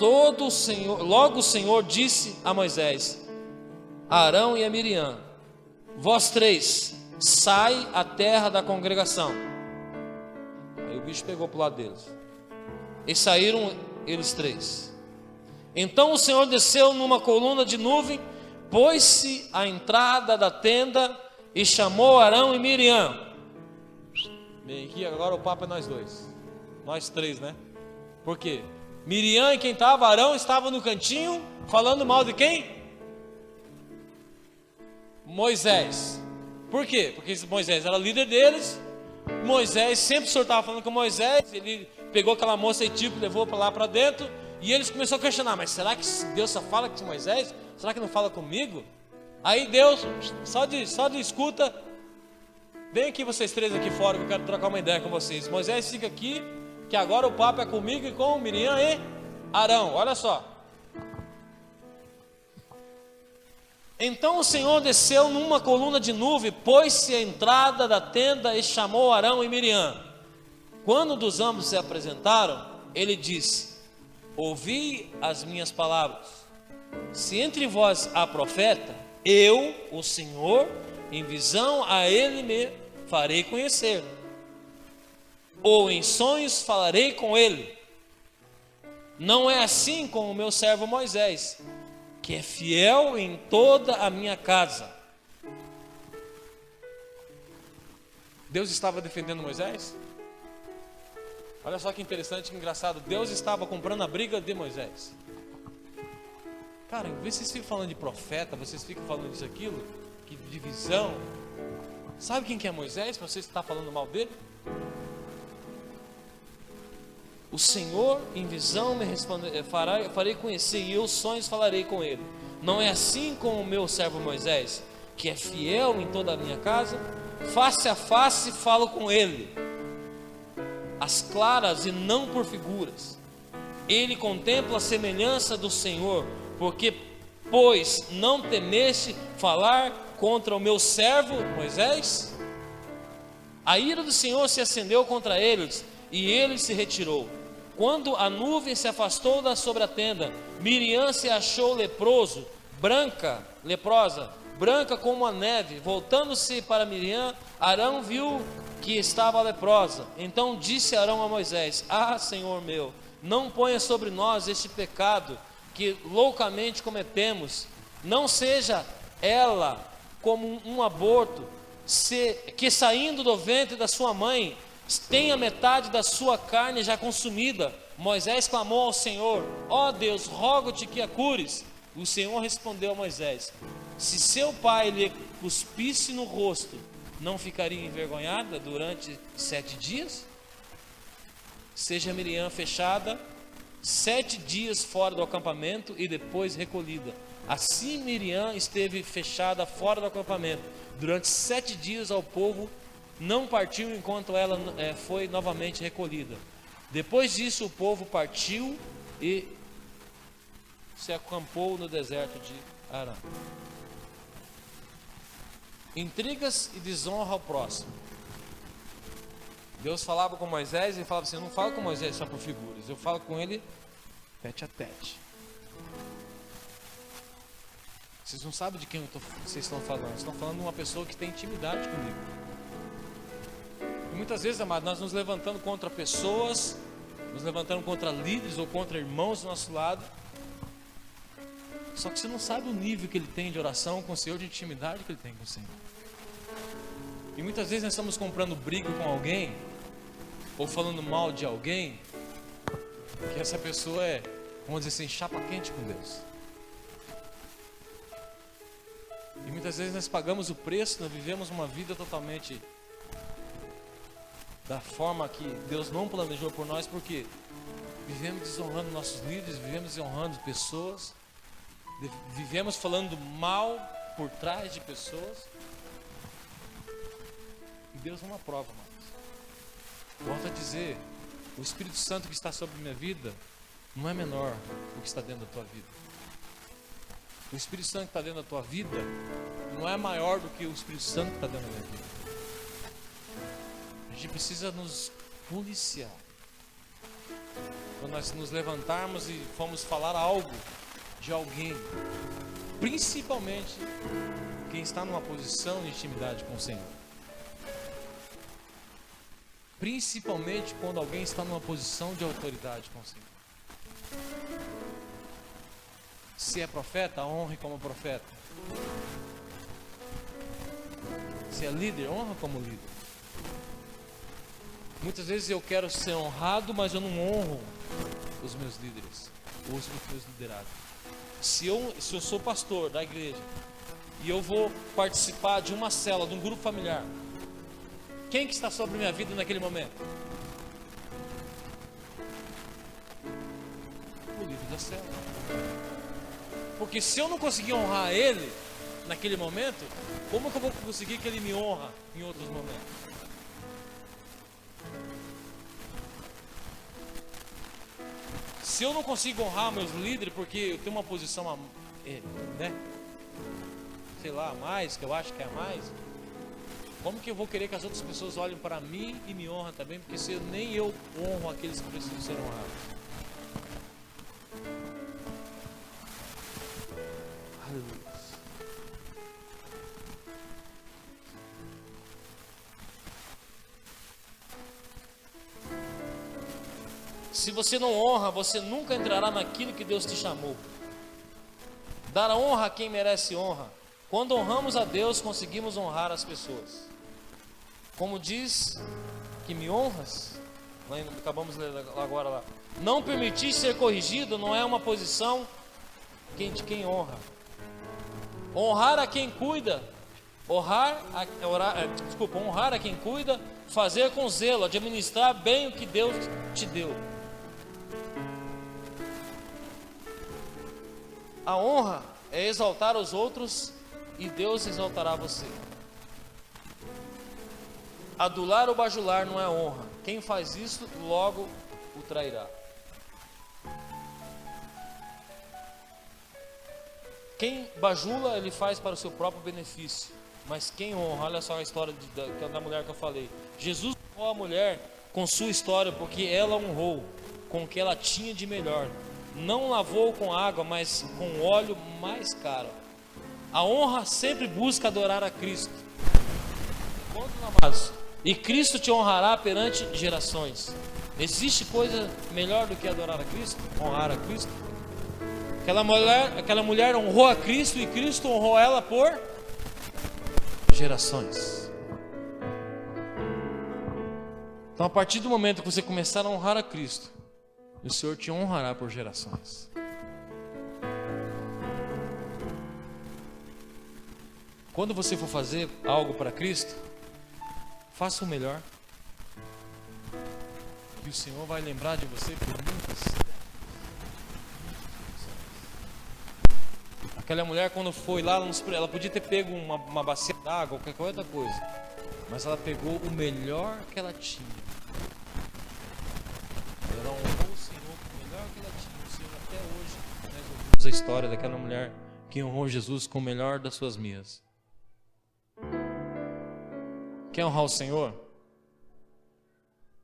Logo o Senhor disse a Moisés, a Arão e a Miriam: vós três, sai à terra da congregação. Aí o bicho pegou para o lado deles. E saíram eles três. Então o Senhor desceu numa coluna de nuvem, pôs-se à entrada da tenda e chamou Arão e Miriam. Bem, aqui agora o papo é nós dois. Nós três, né? Por quê? Miriam e quem estava, Arão, estava no cantinho falando mal de quem? Moisés. Por quê? Porque Moisés era líder deles. Moisés, sempre o Senhor estava falando com Moisés. Ele pegou aquela moça etíope e levou para lá para dentro. E eles começaram a questionar: mas será que Deus só fala com Moisés? Será que não fala comigo? Aí Deus, só de escuta: vem aqui vocês três aqui fora que eu quero trocar uma ideia com vocês. Moisés fica aqui que agora o papo é comigo e com Miriam e Arão. Olha só. Então o Senhor desceu numa coluna de nuvem, pôs-se à entrada da tenda e chamou Arão e Miriam. Quando dos ambos se apresentaram, ele disse: ouvi as minhas palavras. Se entre vós há profeta, eu, o Senhor, em visão a ele me farei conhecer, ou em sonhos falarei com ele. Não é assim com o meu servo Moisés, que é fiel em toda a minha casa. Deus estava defendendo Moisés? Olha só que interessante, que engraçado. Deus estava comprando a briga de Moisés. Cara, em vez de vocês ficam falando de profeta, vocês ficam falando disso, aquilo, que divisão. Sabe quem que é Moisés, para você estar falando mal dele? O Senhor em visão me farei conhecer, e eu sonhos falarei com ele. Não é assim com o meu servo Moisés, que é fiel em toda a minha casa? Face a face falo com ele, às claras e não por figuras. Ele contempla a semelhança do Senhor, porque, pois, não temeste falar contra o meu servo Moisés? A ira do Senhor se acendeu contra eles, e ele se retirou. Quando a nuvem se afastou da sobre a tenda, Miriam se achou leprosa, branca como a neve. Voltando-se para Miriam, Arão viu que estava leprosa. Então disse Arão a Moisés: ah, Senhor meu, não ponha sobre nós este pecado que loucamente cometemos. Não seja ela como um aborto, que saindo do ventre da sua mãe, tenha metade da sua carne já consumida. Moisés clamou ao Senhor: ó Deus, rogo-te que a cures. O Senhor respondeu a Moisés: se seu pai lhe cuspisse no rosto, não ficaria envergonhada durante 7 dias? Seja Miriam fechada 7 dias fora do acampamento e depois recolhida. Assim Miriam esteve fechada fora do acampamento durante 7 dias. Ao povo não partiu enquanto ela foi novamente recolhida. Depois disso o povo partiu e se acampou no deserto de Arã. Intrigas e desonra ao próximo. Deus falava com Moisés e falava assim: eu não falo com Moisés só por figuras, eu falo com ele tete a tete. Vocês não sabem de quem vocês estão falando. Vocês estão falando de uma pessoa que tem intimidade comigo. E muitas vezes, amado, nós nos levantando contra pessoas, nos levantando contra líderes ou contra irmãos do nosso lado. Só que você não sabe o nível que ele tem de oração com o Senhor, de intimidade que ele tem com o Senhor. E muitas vezes nós estamos comprando briga com alguém, ou falando mal de alguém, que essa pessoa é, vamos dizer assim, chapa quente com Deus. E muitas vezes nós pagamos o preço, nós vivemos uma vida totalmente da forma que Deus não planejou por nós, porque vivemos desonrando nossos líderes, vivemos desonrando pessoas, vivemos falando mal por trás de pessoas. E Deus não aprova mais. Volto a dizer, o Espírito Santo que está sobre a minha vida não é menor do que está dentro da tua vida. O Espírito Santo que está dentro da tua vida não é maior do que o Espírito Santo que está dentro da minha vida. A gente precisa nos policiar. Quando nós nos levantarmos e formos falar algo de alguém, principalmente quem está numa posição de intimidade com o Senhor. Principalmente quando alguém está numa posição de autoridade com o Senhor. Se é profeta, honre como profeta. Se é líder, honra como líder. Muitas vezes eu quero ser honrado, mas eu não honro os meus líderes, ou os meus liderados. Se eu sou pastor da igreja e eu vou participar de uma célula, de um grupo familiar, quem que está sobre minha vida naquele momento? O líder da célula. Porque se eu não conseguir honrar ele naquele momento, como que eu vou conseguir que ele me honra em outros momentos? Se eu não consigo honrar meus líderes porque eu tenho uma posição, né? Sei lá, a mais, que eu acho que é a mais, como que eu vou querer que as outras pessoas olhem para mim e me honram também? Porque se nem eu honro aqueles que precisam ser honrados. Aleluia. Se você não honra, você nunca entrará naquilo que Deus te chamou. Dar honra a quem merece honra. Quando honramos a Deus, conseguimos honrar as pessoas. Como diz que me honras, acabamos de ler agora lá. Não permitir ser corrigido não é uma posição de quem honra. Honrar a quem cuida, honrar a quem cuida, fazer com zelo, administrar bem o que Deus te deu. A honra é exaltar os outros e Deus exaltará você. Adular ou bajular não é honra. Quem faz isso, logo o trairá. Quem bajula, ele faz para o seu próprio benefício. Mas quem honra, olha só a história da mulher que eu falei. Jesus honrou a mulher com sua história, porque ela honrou com o que ela tinha de melhor. Não lavou com água, mas com óleo mais caro. A honra sempre busca adorar a Cristo. Amados, e Cristo te honrará perante gerações. Existe coisa melhor do que adorar a Cristo? Honrar a Cristo? Aquela mulher honrou a Cristo e Cristo honrou ela por gerações. Então, a partir do momento que você começar a honrar a Cristo, o Senhor te honrará por gerações. Quando você for fazer algo para Cristo, faça o melhor, que o Senhor vai lembrar de você por muitas décadas. Aquela mulher, quando foi lá, ela podia ter pego uma bacia d'água ou qualquer outra coisa, mas ela pegou o melhor que ela tinha. Ela honrou o Senhor com o melhor que ela tinha. O Senhor, até hoje, nós ouvimos a história daquela mulher que honrou Jesus com o melhor das suas mias. Quer honrar o Senhor?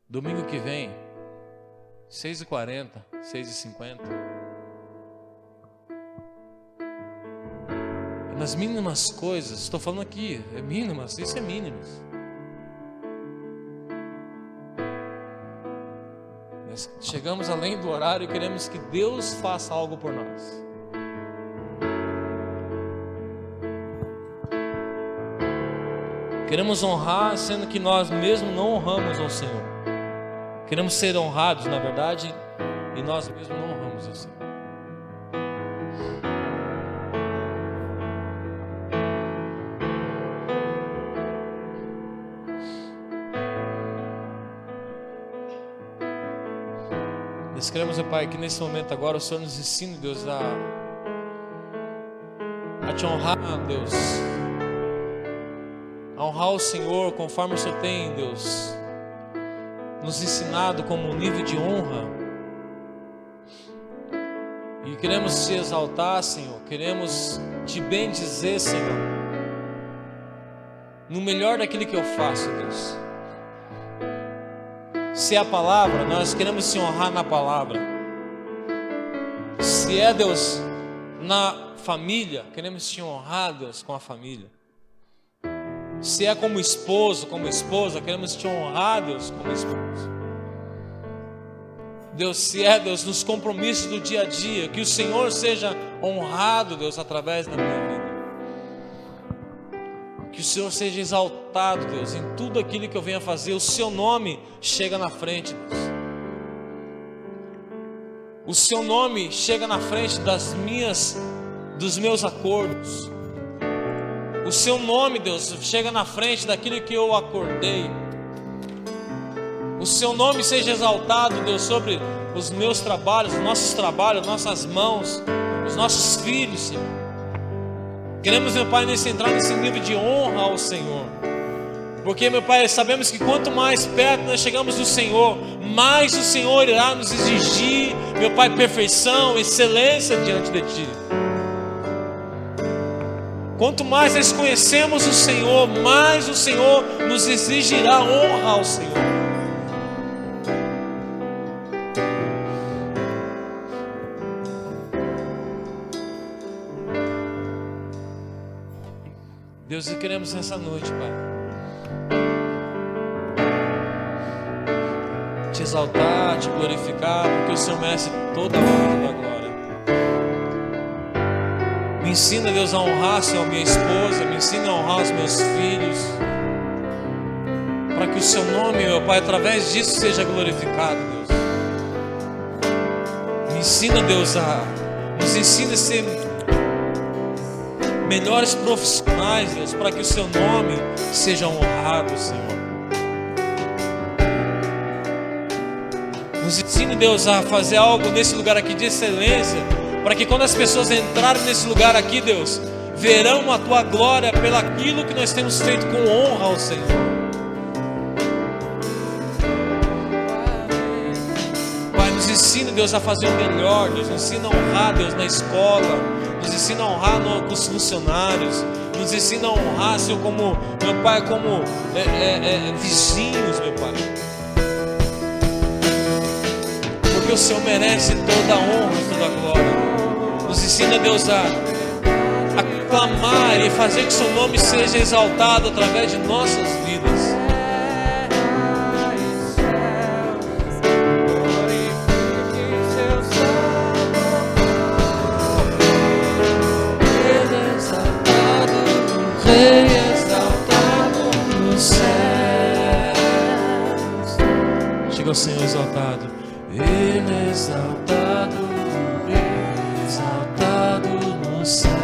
Domingo que vem, 6h40, 6h50. Nas mínimas coisas, estou falando aqui, é mínimas, isso é mínimas. Nós chegamos além do horário e queremos que Deus faça algo por nós. Queremos honrar, sendo que nós mesmos não honramos ao Senhor. Queremos ser honrados, na verdade, e nós mesmos não honramos ao Senhor. Nós queremos, meu Pai, que nesse momento agora o Senhor nos ensine, Deus, a te honrar, Deus. A honrar o Senhor conforme o Senhor tem, Deus, nos ensinado como um nível de honra. E queremos te exaltar, Senhor. Queremos te bendizer, Senhor, no melhor daquilo que eu faço, Deus. Se é a palavra, nós queremos te honrar na palavra. Se é, Deus, na família, queremos te honrar, Deus, com a família. Se é como esposo, como esposa, queremos te honrar, Deus, como esposo. Deus, se é, Deus, nos compromissos do dia a dia, que o Senhor seja honrado, Deus, através da minha vida. Que o Senhor seja exaltado, Deus, em tudo aquilo que eu venha fazer. O seu nome chega na frente, Deus. O seu nome chega na frente dos meus acordos. O seu nome, Deus, chega na frente daquilo que eu acordei. O seu nome seja exaltado, Deus, sobre os meus trabalhos, os nossos trabalhos, nossas mãos, os nossos filhos, Senhor. Queremos, meu Pai, entrar nesse nível de honra ao Senhor. Porque, meu Pai, sabemos que quanto mais perto nós chegamos do Senhor, mais o Senhor irá nos exigir, meu Pai, perfeição, excelência diante de Ti. Quanto mais nós conhecemos o Senhor, mais o Senhor nos exigirá honra ao Senhor. Deus, e queremos nessa noite, Pai, Te exaltar, Te glorificar, porque o Senhor merece toda a honra e toda a glória. Me ensina, Deus, a honrar, Senhor, minha esposa, me ensina a honrar os meus filhos, para que o Seu nome, meu Pai, através disso seja glorificado, Deus. Me ensina, Deus, nos ensina a ser melhores profissionais, Deus, para que o Seu nome seja honrado, Senhor. Nos ensine, Deus, a fazer algo nesse lugar aqui de excelência, para que quando as pessoas entrarem nesse lugar aqui, Deus, verão a Tua glória pelo aquilo que nós temos feito com honra ao Senhor. Pai, nos ensina, Deus, a fazer o melhor, Deus, nos ensina a honrar, Deus, na escola, nos ensina a honrar nos funcionários, nos ensina a honrar, Senhor, como, meu Pai, como vizinhos, meu Pai. Porque o Senhor merece toda a honra e toda a glória. Nos ensina, Deus, a clamar e fazer que o Seu nome seja exaltado através de nossas vidas. Rei exaltado nos céus. Chega o Senhor exaltado. Ele exaltado, exaltado nos céus.